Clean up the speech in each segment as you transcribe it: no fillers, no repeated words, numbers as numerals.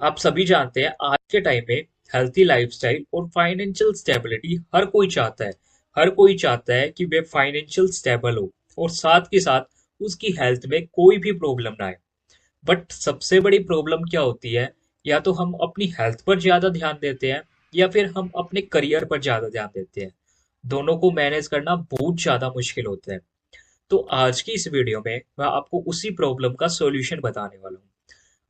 आप सभी जानते हैं आज के टाइम में हेल्थी लाइफस्टाइल और फाइनेंशियल स्टेबिलिटी हर कोई चाहता है। हर कोई चाहता है कि वे फाइनेंशियल स्टेबल हो और साथ के साथ उसकी हेल्थ में कोई भी प्रॉब्लम ना आए। बट सबसे बड़ी प्रॉब्लम क्या होती है? या तो हम अपनी हेल्थ पर ज्यादा ध्यान देते हैं या फिर हम अपने करियर पर ज्यादा ध्यान देते हैं। दोनों को मैनेज करना बहुत ज्यादा मुश्किल होता है। तो आज की इस वीडियो में मैं आपको उसी प्रॉब्लम का सॉल्यूशन बताने वाला हूँ।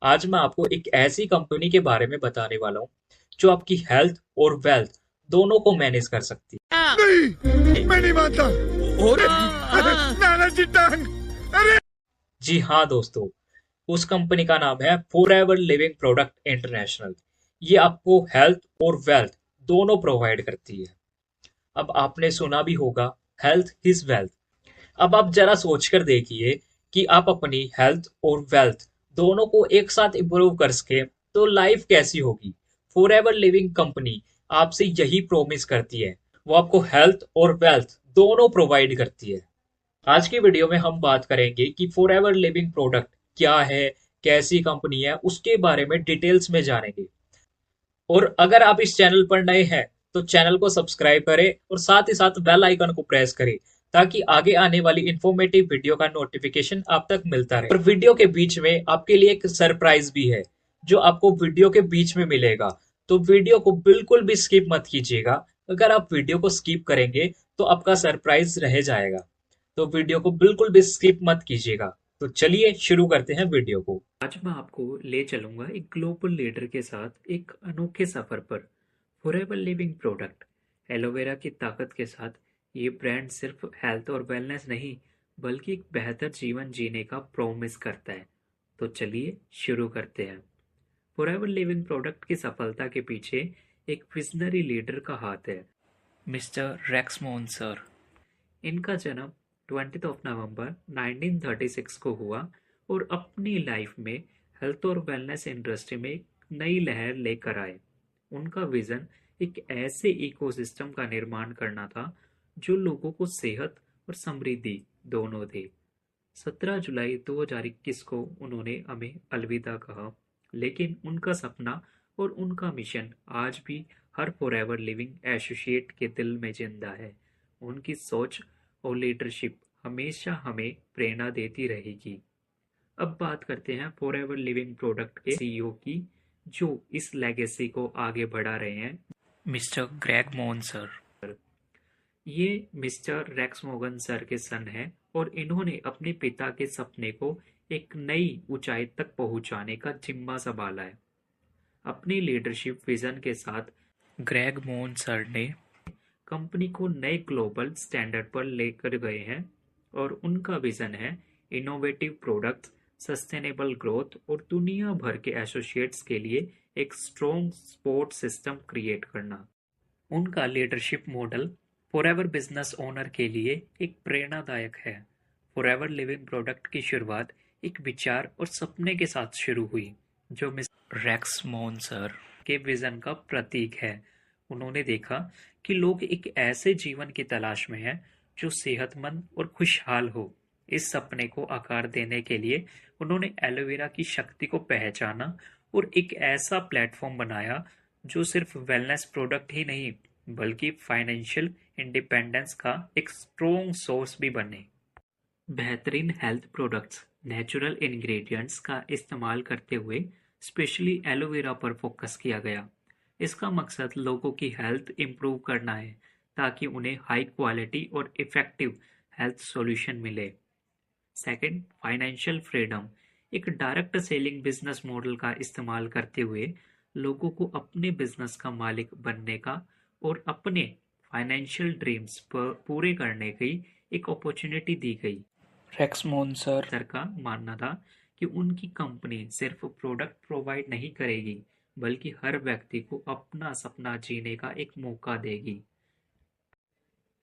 आज मैं आपको एक ऐसी कंपनी के बारे में बताने वाला हूँ जो आपकी हेल्थ और वेल्थ दोनों को मैनेज कर सकती है। नहीं, मैं नहीं मानता। और नानाजी टांग। अरे जी हाँ दोस्तों, उस कंपनी का नाम है फॉरएवर लिविंग प्रोडक्ट इंटरनेशनल। ये आपको हेल्थ और वेल्थ दोनों प्रोवाइड करती है। अब आपने सुना भी होगा, हेल्थ इज वेल्थ। अब आप जरा सोचकर देखिए कि आप अपनी हेल्थ और वेल्थ दोनों को एक साथ इम्प्रूव कर सके तो लाइफ कैसी होगी। फॉरएवर लिविंग कंपनी आपसे यही प्रॉमिस करती है। वो आपको हेल्थ और वेल्थ दोनों प्रोवाइड करती है। आज की वीडियो में हम बात करेंगे कि फॉरएवर लिविंग प्रोडक्ट क्या है, कैसी कंपनी है, उसके बारे में डिटेल्स में जानेंगे। और अगर आप इस चैनल पर नए हैं तो चैनल को सब्सक्राइब करें और साथ ही साथ बेल आइकन को प्रेस करें ताकि आगे आने वाली इंफॉर्मेटिव वीडियो का नोटिफिकेशन आप तक मिलता रहे। और वीडियो के बीच में आपके लिए एक सरप्राइज भी है जो आपको वीडियो के बीच में मिलेगा। तो वीडियो को बिल्कुल भी स्किप मत कीजिएगा। अगर आप वीडियो को स्किप करेंगे तो आपका सरप्राइज रह जाएगा। तो वीडियो को बिल्कुल भी स्किप मत कीजिएगा। तो चलिए शुरू करते हैं वीडियो को। आज मैं आपको ले चलूंगा एक ग्लोबल लीडर के साथ एक अनोखे सफर पर। फॉरएवर लिविंग प्रोडक्ट एलोवेरा की ताकत के साथ ये ब्रांड सिर्फ हेल्थ और वेलनेस नहीं बल्कि एक बेहतर जीवन जीने का प्रॉमिस करता है। तो चलिए शुरू करते हैं। फॉरएवर लिविंग प्रोडक्ट की सफलता के पीछे एक विजनरी लीडर का हाथ है, मिस्टर रेक्स मोन सर। इनका जन्म 20 नवंबर 1936 को हुआ और अपनी लाइफ में हेल्थ और वेलनेस इंडस्ट्री में एक नई लहर लेकर आए। उनका विजन एक ऐसे इकोसिस्टम का निर्माण करना था जो लोगों को सेहत और समृद्धि दोनों दे। 17 जुलाई 2021 को उन्होंने हमें अलविदा कहा, लेकिन उनका सपना और उनका मिशन आज भी हर फॉरएवर लिविंग एसोसिएट के दिल में जिंदा है। उनकी सोच और लीडरशिप हमेशा हमें प्रेरणा देती रहेगी। अब बात करते हैं फॉरएवर लिविंग प्रोडक्ट के सीईओ की, जो इस लेगेसी को आगे बढ़ा रहे हैं, मिस्टर ग्रेग मोन सर। ये मिस्टर रेक्स मोगन सर के सन हैं और इन्होंने अपने पिता के सपने को एक नई ऊंचाई तक पहुंचाने का जिम्मा संभाला है। अपनी लीडरशिप विजन के साथ ग्रेग मोन सर ने कंपनी को नए ग्लोबल स्टैंडर्ड पर लेकर गए हैं और उनका विजन है इनोवेटिव प्रोडक्ट्स, सस्टेनेबल ग्रोथ और दुनिया भर के एसोसिएट्स के लिए एक स्ट्रॉन्ग सपोर्ट सिस्टम क्रिएट करना। उनका leadership model forever business owner के लिए एक प्रेरणादायक है। फॉरएवर लिविंग प्रोडक्ट की शुरुआत एक विचार और सपने के साथ शुरू हुई जो मिस्टर रेक्स मोन सर के विजन का प्रतीक है। उन्होंने देखा कि लोग एक ऐसे जीवन की तलाश में हैं जो सेहतमंद और खुशहाल हो। इस सपने को आकार देने के लिए उन्होंने एलोवेरा की शक्ति को पहचाना और एक ऐसा प्लेटफॉर्म बनाया जो सिर्फ वेलनेस प्रोडक्ट ही नहीं बल्कि फाइनेंशियल इंडिपेंडेंस का एक स्ट्रॉन्ग सोर्स भी बने। बेहतरीन हेल्थ प्रोडक्ट्स, नेचुरल इंग्रेडिएंट्स का इस्तेमाल करते हुए स्पेशली एलोवेरा पर फोकस किया गया। इसका मकसद लोगों की हेल्थ इंप्रूव करना है ताकि उन्हें हाई क्वालिटी और इफेक्टिव हेल्थ सॉल्यूशन मिले। Second, financial freedom. एक डायरेक्ट सेलिंग बिजनेस मॉडल का इस्तेमाल करते हुए लोगों को अपने बिजनेस का मालिक बनने का और अपने फाइनेंशियल ड्रीम्स पर पूरे करने की एक अपॉर्चुनिटी दी गई। रेक्स मोन सर का मानना था कि उनकी कंपनी सिर्फ प्रोडक्ट प्रोवाइड नहीं करेगी बल्कि हर व्यक्ति को अपना सपना जीने का एक मौका देगी।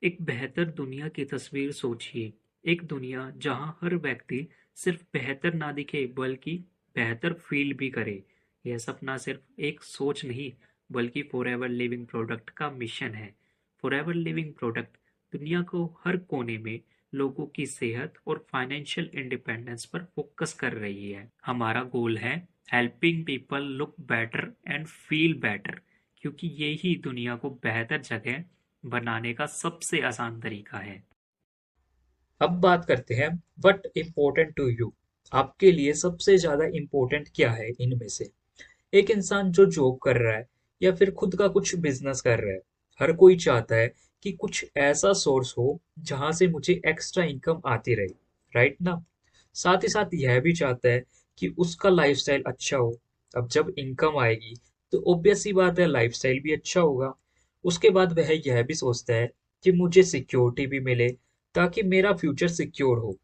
एक बेहतर दुनिया की तस्वीर सोचिए, एक दुनिया जहां हर व्यक्ति सिर्फ बेहतर ना दिखे बल्कि बेहतर फील भी करे। यह सपना सिर्फ एक सोच नहीं बल्कि फॉरएवर लिविंग प्रोडक्ट का मिशन है। फॉरएवर लिविंग प्रोडक्ट दुनिया को हर कोने में लोगों की सेहत और फाइनेंशियल इंडिपेंडेंस पर फोकस कर रही है। हमारा गोल है helping people look better and feel better, क्योंकि ये ही दुनिया को बेहतर जगह बनाने का सबसे आसान तरीका है। अब बात करते हैं व्हाट इम्पोर्टेंट टू यू। आपके लिए सबसे ज्यादा इम्पोर्टेंट क्या है इनमें से? एक इंसान जो जॉब कर रहा है या फिर खुद का कुछ बिजनेस कर रहा है, हर कोई चाहता है कि कुछ ऐसा सोर्स हो जहां से मुझे एक्स्ट्रा इनकम आती रहे, राइट ना? साथ ही साथ यह भी चाहता है कि उसका लाइफस्टाइल अच्छा हो। अब जब इनकम आएगी तो ऑब्वियस सी बात है लाइफस्टाइल भी अच्छा होगा। उसके बाद वह यह भी सोचता है कि मुझे सिक्योरिटी भी मिले ताकि मेरा फ्यूचर सिक्योर हो।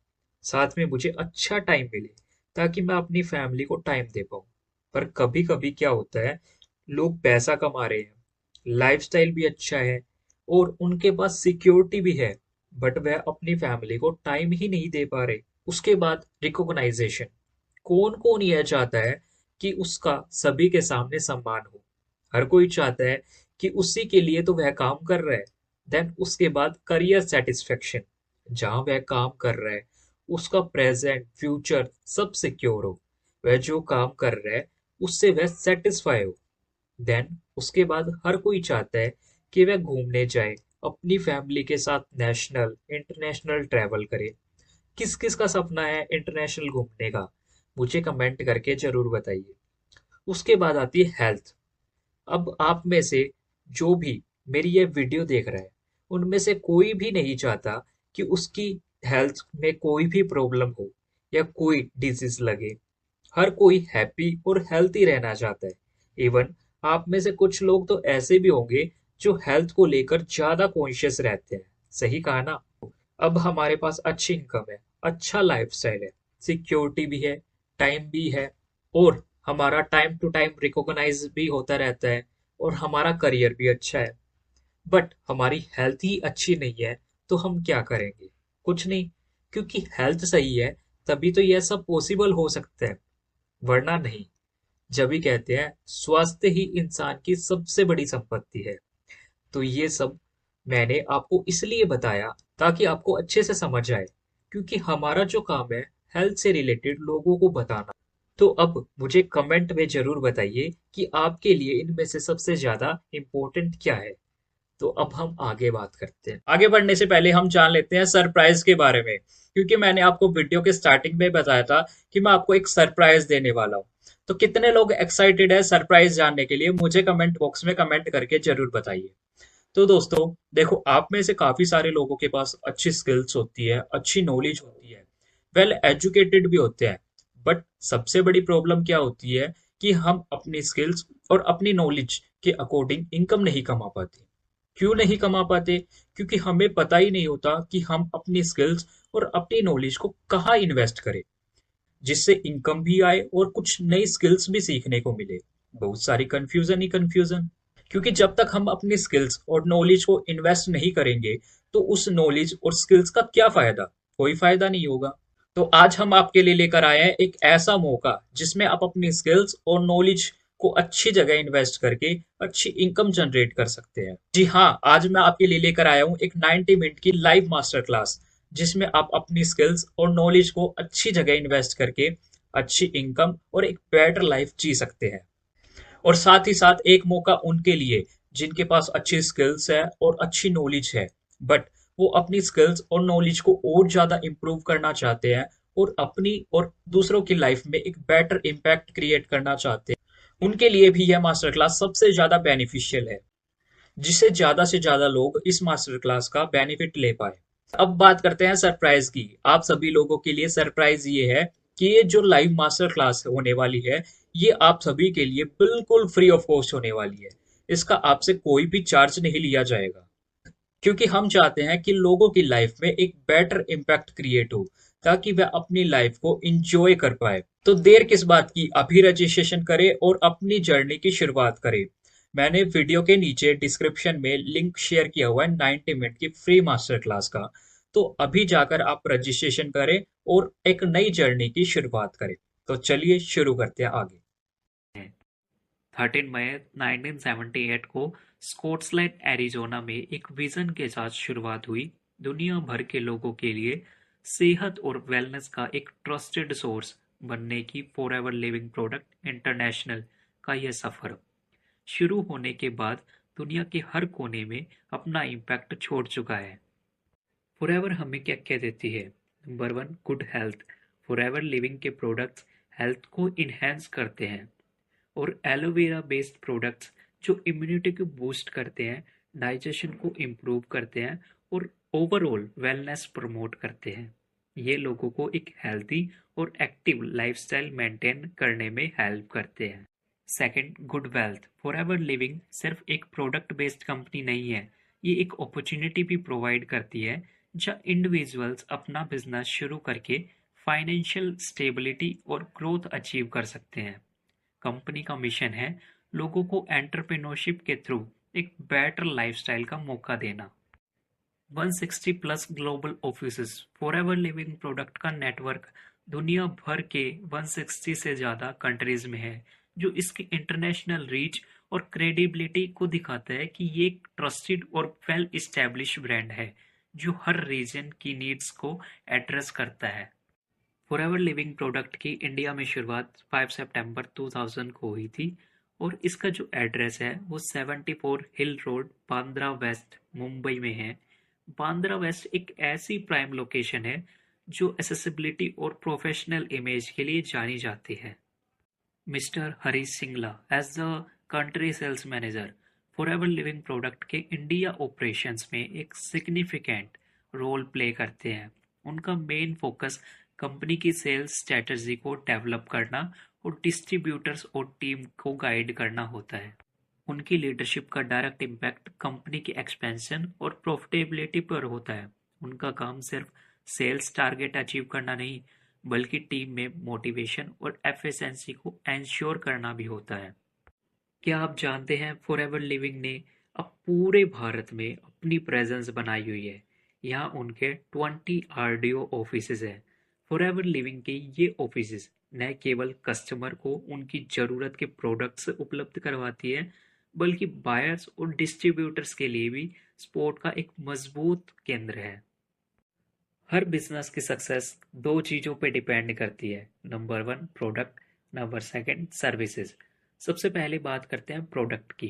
साथ में मुझे अच्छा टाइम मिले ताकि मैं अपनी फैमिली को टाइम दे पाऊँ। पर कभी कभी क्या होता है, लोग पैसा कमा रहे हैं, लाइफस्टाइल भी अच्छा है और उनके पास सिक्योरिटी भी है, बट वह अपनी फैमिली को टाइम ही नहीं दे पा रहे। उसके बाद रिकॉग्नाइजेशन। कौन कौन यह चाहता है कि उसका सभी के सामने सम्मान हो? हर कोई चाहता है कि उसी के लिए तो वह काम कर रहा है। देन उसके बाद करियर सेटिस्फेक्शन। जहां वह काम कर रहा है उसका प्रेजेंट फ्यूचर सब सिक्योर हो, वह जो काम कर रहा है उससे वह सेटिस्फाई हो। देन उसके बाद हर कोई चाहता है कि वह घूमने जाए, अपनी फैमिली के साथ नेशनल इंटरनेशनल ट्रैवल करे। किस किस का सपना है इंटरनेशनल घूमने का? मुझे कमेंट करके जरूर बताइए। उसके बाद आती है हेल्थ। अब आप में से जो भी मेरी ये वीडियो देख रहा है, उनमें से कोई भी नहीं चाहता कि उसकी हेल्थ में कोई भी प्रॉब्लम हो या कोई डिजीज लगे। हर कोई हैप्पी और हेल्थी रहना चाहता है। इवन आप में से कुछ लोग तो ऐसे भी होंगे जो हेल्थ को लेकर ज्यादा कॉन्शियस रहते हैं। सही कहा ना? अब हमारे पास अच्छी इनकम है, अच्छा लाइफस्टाइल है, सिक्योरिटी भी है, टाइम भी है और हमारा टाइम टू टाइम रिकॉग्नाइज भी होता रहता है और हमारा करियर भी अच्छा है। बट हमारी हेल्थ ही अच्छी नहीं है तो हम क्या करेंगे? कुछ नहीं, क्योंकि हेल्थ सही है तभी तो यह सब पॉसिबल हो सकता है, वरना नहीं। जब भी कहते हैं स्वास्थ्य ही इंसान की सबसे बड़ी संपत्ति है। तो ये सब मैंने आपको इसलिए बताया ताकि आपको अच्छे से समझ आए, क्योंकि हमारा जो काम है हेल्थ से रिलेटेड लोगों को बताना। तो अब मुझे कमेंट में जरूर बताइए कि आपके लिए इनमें से सबसे ज्यादा इम्पोर्टेंट क्या है। तो अब हम आगे बात करते हैं। आगे बढ़ने से पहले हम जान लेते हैं सरप्राइज के बारे में, क्योंकि मैंने आपको वीडियो के स्टार्टिंग में बताया था कि मैं आपको एक सरप्राइज देने वाला हूँ। तो कितने लोग एक्साइटेड है सरप्राइज जानने के लिए? मुझे कमेंट बॉक्स में कमेंट करके जरूर बताइए। तो दोस्तों देखो, आप में से काफी सारे लोगों के पास अच्छी स्किल्स होती है, अच्छी नॉलेज होती है, वेल एजुकेटेड भी होते हैं। बट सबसे बड़ी प्रॉब्लम क्या होती है कि हम अपनी स्किल्स और अपनी नॉलेज के अकॉर्डिंग इनकम नहीं कमा पाते। क्यों नहीं कमा पाते? क्योंकि हमें पता ही नहीं होता कि हम अपनी स्किल्स और अपनी नॉलेज को कहाँ इन्वेस्ट करें, जिससे इनकम भी आए और कुछ नई स्किल्स भी सीखने को मिले। बहुत सारी कंफ्यूजन ही कंफ्यूजन। क्योंकि जब तक हम अपनी स्किल्स और नॉलेज को इन्वेस्ट नहीं करेंगे तो उस नॉलेज और स्किल्स का क्या फायदा? कोई फायदा नहीं होगा। तो आज हम आपके लिए लेकर आए हैं एक ऐसा मौका जिसमें आप अपनी स्किल्स और नॉलेज को अच्छी जगह इन्वेस्ट करके अच्छी इनकम जनरेट कर सकते हैं। जी हाँ, आज मैं आपके लिए लेकर आया हूँ एक 90 मिनट की लाइव मास्टर क्लास, जिसमें आप अपनी स्किल्स और नॉलेज को अच्छी जगह इन्वेस्ट करके अच्छी इनकम और एक बेटर लाइफ जी सकते हैं। और साथ ही साथ एक मौका उनके लिए जिनके पास अच्छी स्किल्स है और अच्छी नॉलेज है, बट वो अपनी स्किल्स और नॉलेज को और ज्यादा इम्प्रूव करना चाहते हैं और अपनी और दूसरों की लाइफ में एक बेटर इम्पैक्ट क्रिएट करना चाहते हैं। उनके लिए भी यह मास्टर क्लास सबसे ज्यादा बेनिफिशियल है, जिससे ज्यादा से ज्यादा लोग इस मास्टर क्लास का बेनिफिट ले पाए। अब बात करते हैं सरप्राइज की। आप सभी लोगों के लिए सरप्राइज ये है कि ये जो लाइव मास्टर क्लास होने वाली है, ये आप सभी के लिए बिल्कुल फ्री ऑफ कॉस्ट होने वाली है। इसका आपसे कोई भी चार्ज नहीं लिया जाएगा, क्योंकि हम चाहते हैं कि लोगों की लाइफ में एक बेटर इम्पैक्ट क्रिएट हो ताकि वह अपनी लाइफ को इंजॉय कर पाए। तो देर किस बात की, अभी रजिस्ट्रेशन करें और अपनी जर्नी की शुरुआत करें। मैंने वीडियो के नीचे डिस्क्रिप्शन में लिंक शेयर किया हुआ है 90 मिनट की फ्री मास्टर क्लास का। तो अभी जाकर आप रजिस्ट्रेशन करें और एक नई जर्नी की शुरुआत करें। तो चलिए शुरू करते हैं आगे। 13 मई 1978 को स्कॉट्सलैंड एरिजोना में एक विजन के साथ शुरुआत हुई, दुनिया भर के लोगों के लिए सेहत और वेलनेस का एक ट्रस्टेड सोर्स बनने की फॉरएवर लिविंग प्रोडक्ट इंटरनेशनल का यह सफर शुरू होने के बाद दुनिया के हर कोने में अपना इम्पैक्ट छोड़ चुका है। फॉरएवर हमें क्या क्या देती है? Number 1, good health. Forever living के प्रोडक्ट्स हेल्थ को इन्हेंस करते हैं और एलोवेरा बेस्ड प्रोडक्ट्स जो इम्यूनिटी को बूस्ट करते हैं, डाइजेशन को इम्प्रूव करते हैं और ओवरऑल वेलनेस प्रमोट करते हैं। ये लोगों को एक हेल्थी और एक्टिव लाइफस्टाइल मेंटेन करने में हेल्प करते हैं। Second, good wealth. Forever living सिर्फ एक प्रोडक्ट बेस्ड कंपनी नहीं है, ये एक अपॉर्चुनिटी भी प्रोवाइड करती है जहाँ इंडिविजुअल्स अपना बिजनेस शुरू करके फाइनेंशियल स्टेबिलिटी और ग्रोथ अचीव कर सकते हैं। कंपनी का मिशन है लोगों को एंटरप्रेन्योरशिप के थ्रू एक बेटर लाइफस्टाइल का मौका देना। 160 plus global offices. Forever Living product का नेटवर्क दुनिया भर के 160 से ज़्यादा कंट्रीज में है, जो इसकी इंटरनेशनल रीच और क्रेडिबिलिटी को दिखाता है कि ये एक ट्रस्टेड और वेल इस्टेब्लिश ब्रांड है जो हर रीजन की नीड्स को एड्रेस करता है। फॉरएवर लिविंग प्रोडक्ट की इंडिया में शुरुआत 5 सितंबर 2000 को हुई थी और इसका जो एड्रेस है वो 74 हिल रोड, बांद्रा वेस्ट, मुंबई में है। बांद्रा वेस्ट एक ऐसी प्राइम लोकेशन है जो एसेसिबिलिटी और प्रोफेशनल इमेज के लिए जानी जाती है। Mister Harish Singla as the country sales manager Forever Living product के इंडिया ऑपरेशंस में एक सिग्निफिकेंट रोल प्ले करते हैं। उनका मेन फोकस कंपनी की सेल्स स्ट्रेटजी को डेवलप करना और डिस्ट्रीब्यूटर्स और टीम को गाइड करना होता है। उनकी लीडरशिप का डायरेक्ट इम्पैक्ट कंपनी की एक्सपेंशन और प्रॉफिटेबिलिटी पर होता है। उनका काम सिर्फ सेल्स टारगेट अचीव करना नहीं, बल्कि टीम में मोटिवेशन और एफिशिएंसी को एंश्योर करना भी होता है। क्या आप जानते हैं फॉरएवर लिविंग ने अब पूरे भारत में अपनी प्रेजेंस बनाई हुई है। यहाँ उनके 20 आरडीओ ऑफिसेज हैं। फॉरएवर लिविंग के ये ऑफिसेज न केवल कस्टमर को उनकी ज़रूरत के प्रोडक्ट्स उपलब्ध करवाती है, बल्कि बायर्स और डिस्ट्रीब्यूटर्स के लिए भी सपोर्ट का एक मजबूत केंद्र है। हर बिजनेस की सक्सेस 2 चीज़ों पे डिपेंड करती है। Number 1 product, number 2 services. सबसे पहले बात करते हैं प्रोडक्ट की।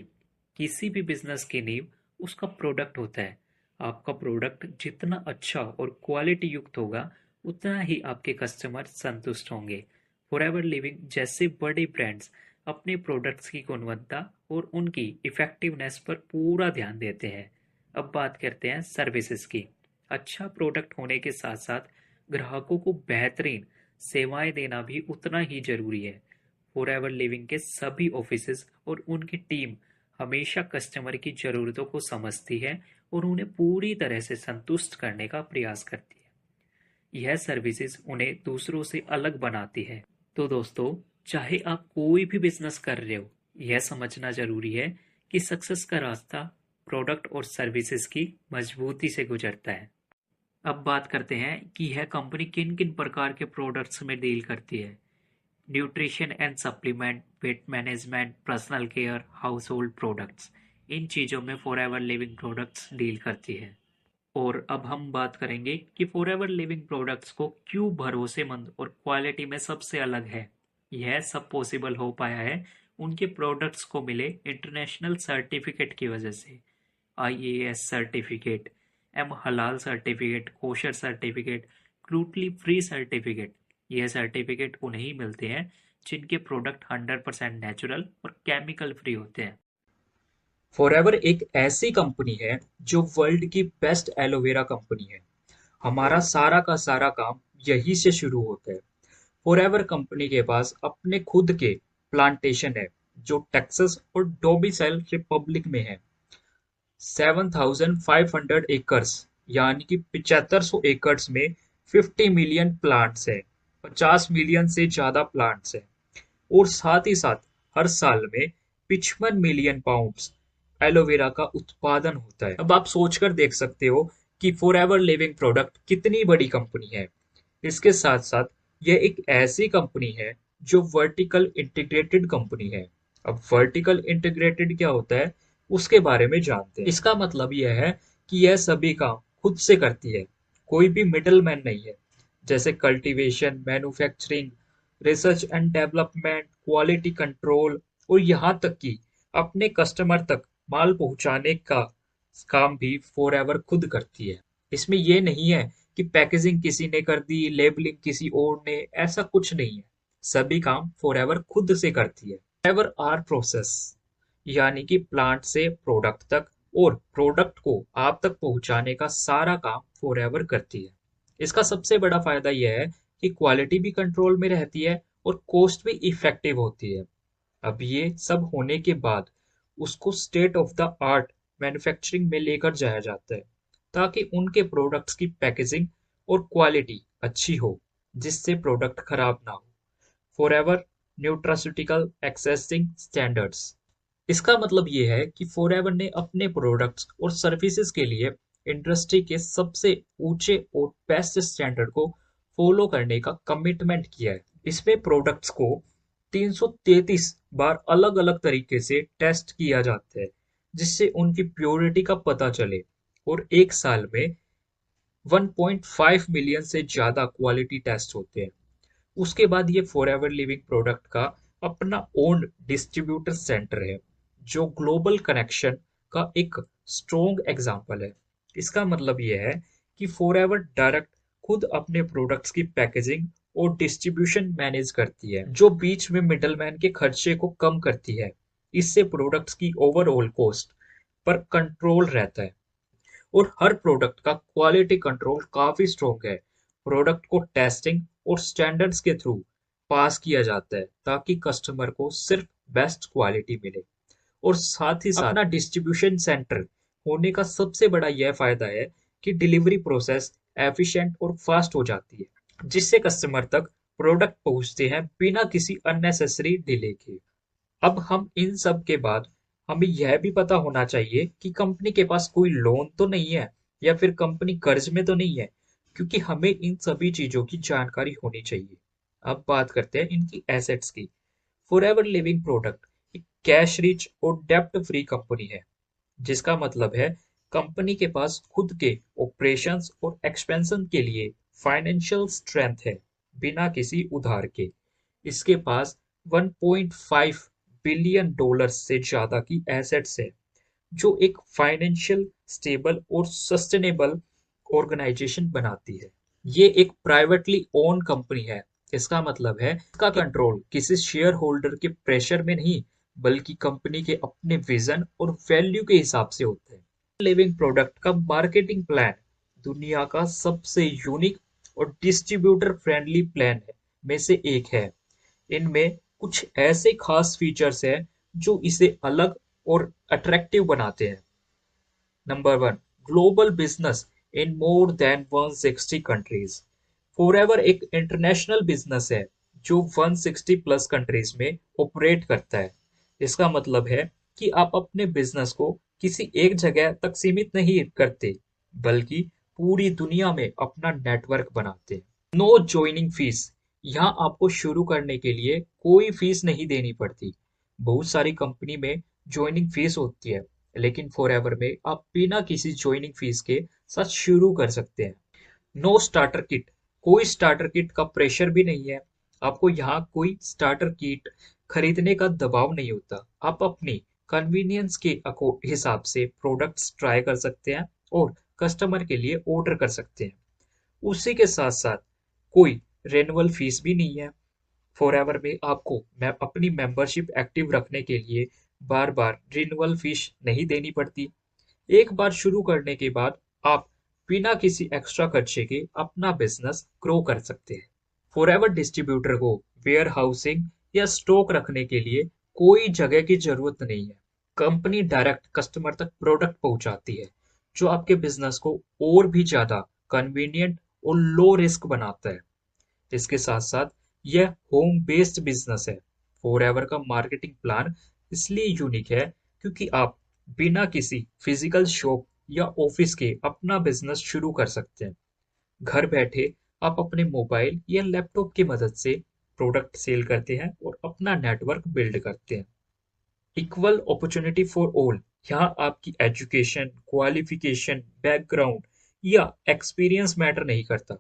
किसी भी बिजनेस की नींव उसका प्रोडक्ट होता है। आपका प्रोडक्ट जितना अच्छा और क्वालिटी युक्त होगा, उतना ही आपके कस्टमर संतुष्ट होंगे। फॉरएवर लिविंग जैसे बड़े ब्रांड्स अपने प्रोडक्ट्स की गुणवत्ता और उनकी इफेक्टिवनेस पर पूरा ध्यान देते हैं। अब बात करते हैं सर्विसेज की। अच्छा प्रोडक्ट होने के साथ साथ ग्राहकों को बेहतरीन सेवाएं देना भी उतना ही जरूरी है। फॉरएवर लिविंग के सभी ऑफिसेज और उनकी टीम हमेशा कस्टमर की ज़रूरतों को समझती है और उन्हें पूरी तरह से संतुष्ट करने का प्रयास करती है। यह सर्विसेज उन्हें दूसरों से अलग बनाती है। तो दोस्तों, चाहे आप कोई भी बिजनेस कर रहे हो, यह समझना जरूरी है कि सक्सेस का रास्ता प्रोडक्ट और सर्विसेज की मजबूती से गुजरता है। अब बात करते हैं कि यह कंपनी किन किन प्रकार के प्रोडक्ट्स में डील करती है। Nutrition and supplement, weight management, personal care, household products, इन चीज़ों में फॉरएवर लिविंग प्रोडक्ट्स डील करती है। और अब हम बात करेंगे कि फॉरएवर लिविंग प्रोडक्ट्स को क्यों भरोसेमंद और क्वालिटी में सबसे अलग है। यह सब पॉसिबल हो पाया है उनके प्रोडक्ट्स को मिले इंटरनेशनल सर्टिफिकेट की वजह से। IAS सर्टिफिकेट, एम हलाल certificate, kosher certificate, cruelty free certificate. यह सर्टिफिकेट उन्हें ही मिलते हैं जिनके प्रोडक्ट 100% नेचुरल और केमिकल फ्री होते हैं। फॉरएवर एक ऐसी कंपनी है जो वर्ल्ड की बेस्ट एलोवेरा कंपनी है। हमारा सारा का सारा काम यहीं से शुरू होता है। फॉरएवर कंपनी के पास अपने खुद के प्लांटेशन है जो टेक्सास और डोमिसाइल रिपब्लिक में है। 7,500 एकर्स यानी कि 7500 एकर्स में 50 मिलियन प्लांट्स है, 50 मिलियन से ज्यादा प्लांट्स है और साथ ही साथ हर साल में 55 मिलियन पाउंड्स एलोवेरा का उत्पादन होता है। अब आप सोचकर देख सकते हो कि फॉरएवर लिविंग प्रोडक्ट कितनी बड़ी कंपनी है। इसके साथ साथ यह एक ऐसी कंपनी है जो वर्टिकल इंटीग्रेटेड कंपनी है। अब वर्टिकल इंटीग्रेटेड क्या होता है उसके बारे में जानते हैं। इसका मतलब यह है कि यह सभी काम खुद से करती है, कोई भी मिडल मैन नहीं है। जैसे cultivation, manufacturing, research and development, quality control और यहाँ तक कि अपने कस्टमर तक माल पहुँचाने का काम भी फॉरएवर खुद करती है। इसमें ये नहीं है कि पैकेजिंग किसी ने कर दी, लेबलिंग किसी और ने, ऐसा कुछ नहीं है। सभी काम फॉरएवर खुद से करती है। फॉरएवर आर प्रोसेस यानी कि प्लांट से प्रोडक्ट तक और प्रोडक्ट को आप तक पहुंचाने का सारा काम फॉरएवर करती है। इसका सबसे बड़ा फायदा यह है कि क्वालिटी भी कंट्रोल में रहती है और कॉस्ट भी इफेक्टिव होती है। अब ये सब होने के बाद उसको state of the art manufacturing में लेकर जाया जाता है ताकि उनके प्रोडक्ट्स की पैकेजिंग और क्वालिटी अच्छी हो जिससे प्रोडक्ट खराब ना हो। Forever nutraceutical accessing standards. इसका मतलब ये है कि फॉरएवर ने अपने प्रोडक्ट्स और सर्विसेज के लिए इंडस्ट्री के सबसे ऊंचे और बेस्ट स्टैंडर्ड को फॉलो करने का कमिटमेंट किया है। इसमें प्रोडक्ट्स को 333 बार अलग अलग तरीके से टेस्ट किया जाता है जिससे उनकी प्योरिटी का पता चले और एक साल में 1.5 मिलियन से ज्यादा क्वालिटी टेस्ट होते हैं। उसके बाद ये फॉरएवर लिविंग प्रोडक्ट का अपना ओन डिस्ट्रीब्यूटर सेंटर है जो ग्लोबल कनेक्शन का एक स्ट्रॉन्ग एग्जाम्पल है। इसका मतलब यह है कि फॉरएवर डायरेक्ट खुद अपने प्रोडक्ट्स की पैकेजिंग और डिस्ट्रीब्यूशन मैनेज करती है जो बीच में मिडलमैन के खर्चे को कम करती है। इससे प्रोडक्ट्स की ओवरऑल कॉस्ट पर कंट्रोल रहता है और हर प्रोडक्ट का क्वालिटी कंट्रोल काफी स्ट्रॉन्ग है। प्रोडक्ट को टेस्टिंग और स्टैंडर्ड्स के थ्रू पास किया जाता है ताकि कस्टमर को सिर्फ बेस्ट क्वालिटी मिले। और साथ ही साथ अपना डिस्ट्रीब्यूशन सेंटर होने का सबसे बड़ा यह फायदा है कि डिलीवरी प्रोसेस एफिशिएंट और फास्ट हो जाती है जिससे कस्टमर तक प्रोडक्ट पहुंचते हैं बिना किसी अननेसेसरी डिले के। अब हम इन सब के बाद हमें यह भी पता होना चाहिए कि कंपनी के पास कोई लोन तो नहीं है या फिर कंपनी कर्ज में तो नहीं है, क्योंकि हमें इन सभी चीजों की जानकारी होनी चाहिए। अब बात करते हैं इनकी एसेट्स की। फॉरएवर लिविंग प्रोडक्ट एक कैश रिच और डेब्ट फ्री कंपनी है, जिसका मतलब है कंपनी के पास खुद के ऑपरेशंस और एक्सपेंशन के लिए फाइनेंशियल स्ट्रेंथ है बिना किसी उधार के। इसके पास 1.5 बिलियन डॉलर से ज्यादा की एसेट्स है जो एक फाइनेंशियल स्टेबल और सस्टेनेबल ऑर्गेनाइजेशन बनाती है। ये एक प्राइवेटली ओन कंपनी है। इसका मतलब है इसका कंट्रोल किसी शेयर होल्डर के प्रेशर में नहीं बल्कि कंपनी के अपने विजन और वैल्यू के हिसाब से होता है। लिविंग प्रोडक्ट का मार्केटिंग प्लान दुनिया का सबसे यूनिक और डिस्ट्रीब्यूटर फ्रेंडली प्लान है में से एक है। इनमें कुछ ऐसे खास फीचर्स हैं जो इसे अलग और अट्रैक्टिव बनाते हैं। Number 1, global business in more than 160 countries. Forever एक इंटरनेशनल बिजनेस है जो 160 प्लस कंट्रीज में ऑपरेट करता है। इसका मतलब है कि आप अपने बिजनेस को किसी एक जगह तक सीमित नहीं करते बल्कि पूरी दुनिया में अपना नेटवर्क बनाते हैं। No joining fees. यहाँ आपको शुरू करने के लिए कोई फीस नहीं देनी पड़ती। बहुत सारी कंपनी में ज्वाइनिंग फीस होती है लेकिन फॉरएवर में आप बिना किसी ज्वाइनिंग फीस के साथ शुरू कर सकते हैं। No starter kit. कोई स्टार्टर किट का प्रेशर भी नहीं है। आपको यहाँ कोई स्टार्टर किट खरीदने का दबाव नहीं होता। आप अपनी कन्वीनियंस के हिसाब से प्रोडक्ट्स ट्राई कर सकते हैं और कस्टमर के लिए ऑर्डर कर सकते हैं। उसी के साथ साथ कोई रेनुअल फीस भी नहीं है। फॉरएवर में आपको अपनी मेंबरशिप एक्टिव रखने के लिए बार बार रिन्यूअल फीस नहीं देनी पड़ती। एक बार शुरू करने के बाद आप बिना किसी एक्स्ट्रा खर्चे के अपना बिजनेस ग्रो कर सकते हैं। फॉरएवर डिस्ट्रीब्यूटर को वेयर हाउसिंग या स्टॉक रखने के लिए कोई जगह की जरूरत नहीं है। कंपनी डायरेक्ट कस्टमर तक प्रोडक्ट पहुंचाती है जो आपके बिजनेस को और भी ज्यादा कन्वीनियंट और लो रिस्क बनाता है। इसके साथ साथ यह होम बेस्ड बिजनेस है। फॉरएवर का मार्केटिंग प्लान इसलिए यूनिक है क्योंकि आप बिना किसी फिजिकल शॉप या ऑफिस के अपना बिजनेस शुरू कर सकते हैं। घर बैठे आप अपने मोबाइल या लैपटॉप की मदद से प्रोडक्ट सेल करते हैं और अपना नेटवर्क बिल्ड करते हैं। Equal opportunity for all. यहाँ आपकी एजुकेशन, क्वालिफिकेशन, बैकग्राउंड या एक्सपीरियंस मैटर नहीं करता।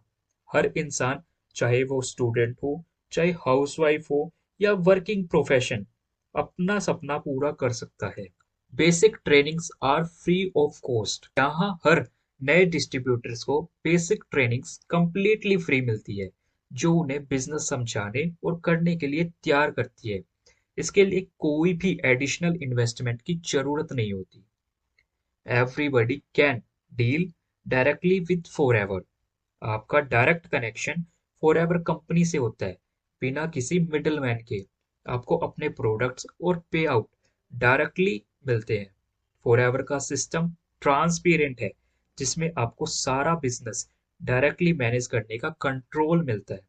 हर इंसान, चाहे वो स्टूडेंट हो, चाहे हाउसवाइफ हो या वर्किंग प्रोफेशन, अपना सपना पूरा कर सकता है। Basic trainings are free of cost. यहाँ हर नए डिस्ट्रीब्यूटर्स को बेसिक ट्रेनिंग्स कंप्लीटली फ्री मिलती है, जो उन्हें बिजनेस समझाने और करने के लिए तैयार करती है। इसके लिए कोई भी एडिशनल इन्वेस्टमेंट की जरूरत नहीं होती। Everybody can deal directly with forever. आपका डायरेक्ट कनेक्शन फॉरएवर कंपनी से होता है, बिना किसी मिडलमैन के। आपको अपने प्रोडक्ट्स और पे आउट डायरेक्टली मिलते हैं। फॉरएवर का सिस्टम ट्रांसपेरेंट है, जिसमें आपको सारा बिजनेस डायरेक्टली मैनेज करने का कंट्रोल मिलता है।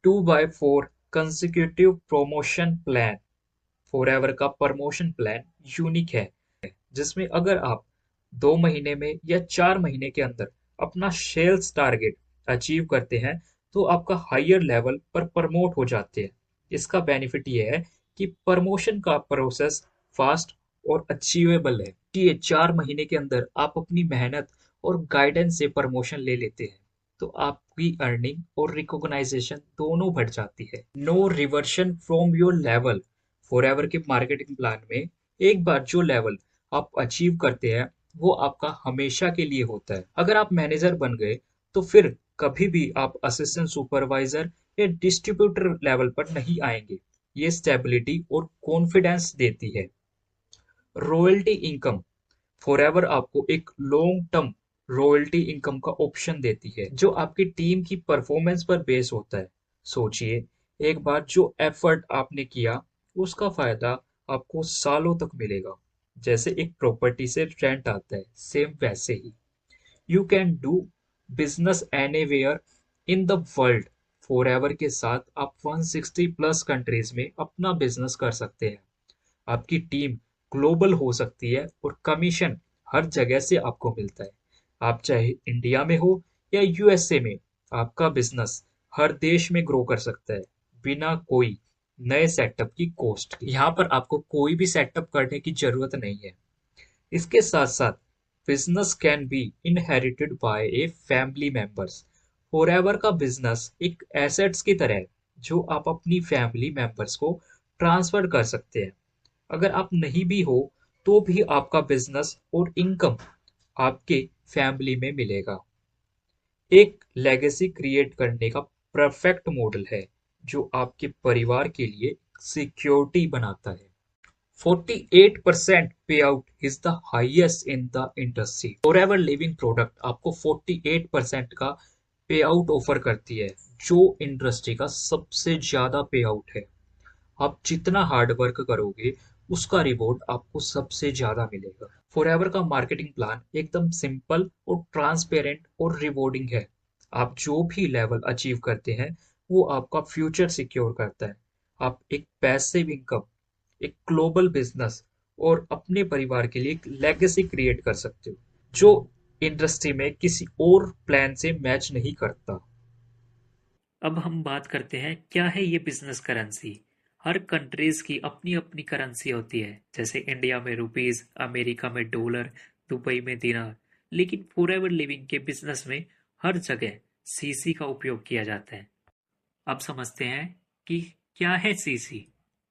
2x4 consecutive promotion plan. Forever का प्रमोशन प्लान यूनिक है, जिसमें अगर आप 2 महीने में या 4 महीने के अंदर अपना सेल्स टारगेट अचीव करते हैं तो आपका हायर लेवल पर प्रमोट हो जाते हैं। इसका बेनिफिट ये है कि प्रमोशन का प्रोसेस फास्ट और अचीवेबल है कि ये 4 महीने के अंदर आप अपनी मेहनत और गाइडेंस से प्रमोशन ले लेते हैं तो आपकी अर्निंग और रिकॉग्नाइजेशन दोनों बढ़ जाती है। No reversion from your level. Forever के मार्केटिंग प्लान में एक बार जो लेवल आप अचीव करते हैं वो आपका हमेशा के लिए होता है। अगर आप मैनेजर बन गए तो फिर कभी भी आप असिस्टेंट सुपरवाइजर या डिस्ट्रीब्यूटर लेवल पर नहीं आएंगे। ये स्टेबिलिटी और कॉन्फिडेंस देती है। Royalty income. फॉरएवर आपको एक लॉन्ग टर्म रॉयल्टी इनकम का ऑप्शन देती है, जो आपकी टीम की परफॉर्मेंस पर बेस होता है। सोचिए, एक बार जो एफर्ट आपने किया उसका फायदा आपको सालों तक मिलेगा। जैसे एक प्रॉपर्टी से रेंट आता है, सेम वैसे ही। You can do business anywhere in the world. Forever के साथ आप 160 प्लस कंट्रीज में अपना बिजनेस कर सकते हैं। आपकी टीम ग्लोबल हो सकती है और कमीशन हर जगह से आपको मिलता है। आप चाहे इंडिया में हो या यूएसए में, आपका बिजनेस हर देश में ग्रो कर सकता है बिना कोई नए सेटअप की कॉस्ट के। यहाँ पर आपको कोई भी सेटअप करने की जरूरत नहीं है। इसके साथ साथ business can be inherited by a family members. Forever का बिजनेस एक एसेट्स की तरह है, जो आप अपनी फैमिली मेंबर्स को ट्रांसफर कर सकते हैं। अगर आप नहीं भी हो तो भी आपका बिजनेस और इनकम आपके फैमिली में मिलेगा। एक लेगेसी क्रिएट करने का परफेक्ट मॉडल है, जो आपके परिवार के लिए सिक्योरिटी बनाता है। 48% पे out is the highest in the industry. Forever Living product आपको 48% का पे आउट ऑफर करती है, जो इंडस्ट्री का सबसे ज्यादा पे आउट है। आप जितना हार्ड वर्क करोगे उसका रिवॉर्ड आपको सबसे ज्यादा मिलेगा। फॉरएवर का मार्केटिंग प्लान एकदम सिंपल और ट्रांसपेरेंट और रिवॉर्डिंग है। आप जो भी लेवल अचीव करते हैं वो आपका फ्यूचर सिक्योर करता है। आप एक पैसिव इनकम, एक ग्लोबल बिजनेस और अपने परिवार के लिए एक लेगेसी क्रिएट कर सकते हो, जो इंडस्ट्री में किसी और प्लान से मैच नहीं करता। अब हम बात करते हैं क्या है ये बिजनेस करेंसी। हर कंट्रीज की अपनी अपनी करेंसी होती है, जैसे इंडिया में रुपीस, अमेरिका में डॉलर, दुबई में दिनार। लेकिन फॉरएवर लिविंग के बिजनेस में हर जगह सीसी का उपयोग किया जाता है। अब समझते हैं कि क्या है सीसी।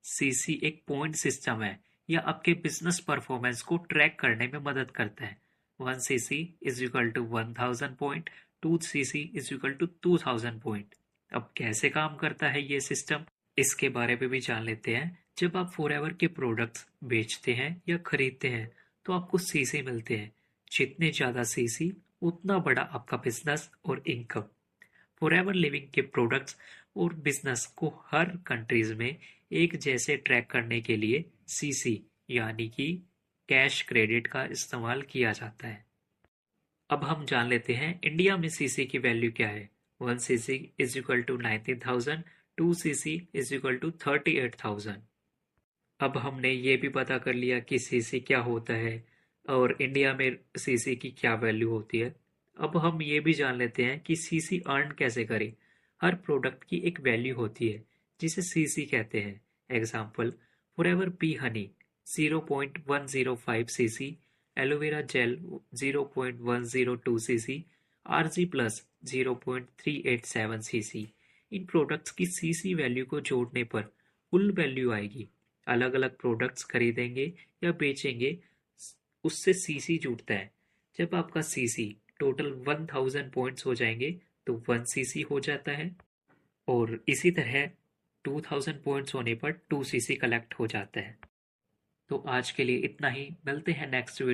सीसी एक पॉइंट सिस्टम है, यह आपके बिजनेस परफॉर्मेंस को ट्रैक करने में मदद करता है। 1cc is equal to 1000 point, 2cc is equal to 2000 point. अब कैसे काम करता है ये सिस्टम, इसके बारे में भी जान लेते हैं। जब आप फॉरएवर के प्रोडक्ट्स बेचते हैं या खरीदते हैं तो आपको सीसी मिलते हैं। जितने ज्यादा सीसी उतना बड़ा आपका बिजनेस और इनकम। फॉरएवर लिविंग के प्रोडक्ट्स और बिजनेस को हर कंट्रीज में एक जैसे ट्रैक करने के लिए सीसी यानी कि कैश क्रेडिट का इस्तेमाल किया जाता है। अब हम जान लेते हैं इंडिया में सीसी की वैल्यू क्या है। 1cc is equal to 19,000, 2cc is equal to 38,000। अब हमने ये भी पता कर लिया कि सीसी क्या होता है और इंडिया में सीसी की क्या वैल्यू होती है। अब हम ये भी जान लेते हैं कि सीसी अर्न कैसे करें। हर प्रोडक्ट की एक वैल्यू होती है जिसे सीसी कहते हैं। Example, Forever bee honey 0.105 CC, aloe vera gel 0.102 CC, ARGI plus 0.387 CC. इन प्रोडक्ट्स की सीसी वैल्यू को जोड़ने पर कुल वैल्यू आएगी। अलग अलग प्रोडक्ट्स खरीदेंगे या बेचेंगे, उससे सीसी जुड़ता है। जब आपका सीसी टोटल 1000 पॉइंट्स हो जाएंगे तो 1 सीसी हो जाता है, और इसी तरह 2000 पॉइंट्स होने पर 2 सीसी कलेक्ट हो जाता है। तो आज के लिए इतना ही, मिलते हैं नेक्स्ट वीडियो।